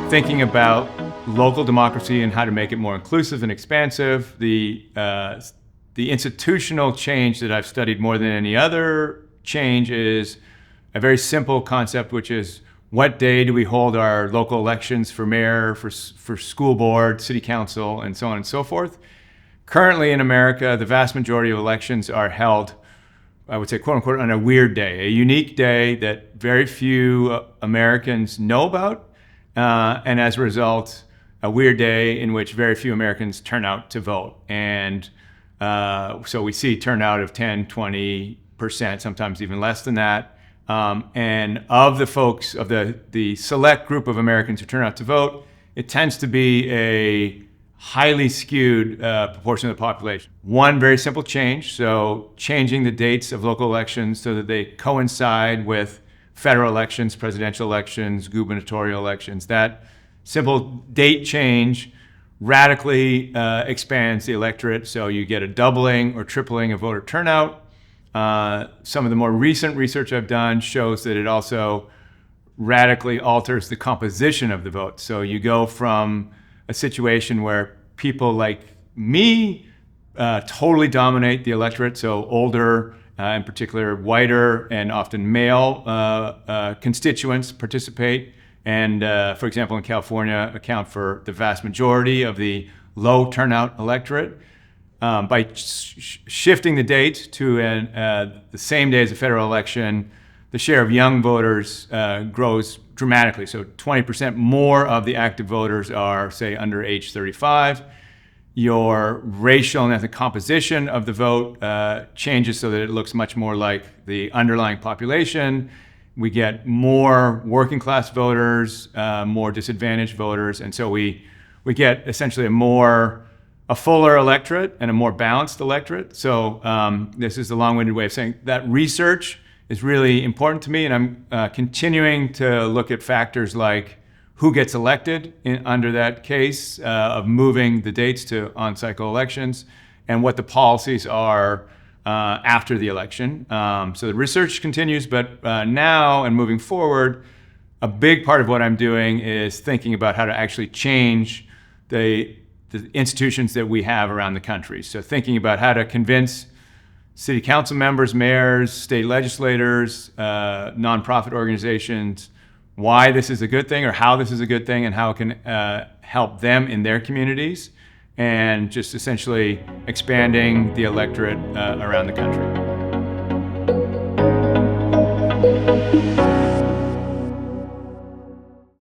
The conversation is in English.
thinking about local democracy and how to make it more inclusive and expansive. The institutional change that I've studied more than any other change is a very simple concept, which is what day do we hold our local elections for mayor, for school board, city council, and so on and so forth. Currently in America, the vast majority of elections are held, I would say, quote unquote, on a weird day, a unique day that very few Americans know about. And as a result, a weird day in which very few Americans turn out to vote. And so we see turnout of 10, 20%, sometimes even less than that. And of the folks, of the select group of Americans who turn out to vote, it tends to be a highly skewed proportion of the population. One very simple change, so changing the dates of local elections so that they coincide with federal elections, presidential elections, gubernatorial elections. That simple date change radically expands the electorate, so you get a doubling or tripling of voter turnout. Some of the more recent research I've done shows that it also radically alters the composition of the vote. So you go from a situation where people like me totally dominate the electorate, so older, in particular whiter and often male constituents participate, and for example in California account for the vast majority of the low turnout electorate. By shifting the date to the same day as the federal election, the share of young voters grows dramatically. So 20% more of the active voters are, say, under age 35. Your racial and ethnic composition of the vote changes so that it looks much more like the underlying population. We get more working class voters, more disadvantaged voters, and so we get essentially a fuller electorate and a more balanced electorate. So this is a long-winded way of saying that research is really important to me, and I'm continuing to look at factors like who gets elected under that case of moving the dates to on-cycle elections, and what the policies are after the election. So the research continues, but now and moving forward, a big part of what I'm doing is thinking about how to actually change the institutions that we have around the country. So thinking about how to convince city council members, mayors, state legislators, nonprofit organizations, why this is a good thing or how this is a good thing and how it can help them in their communities, and just essentially expanding the electorate around the country.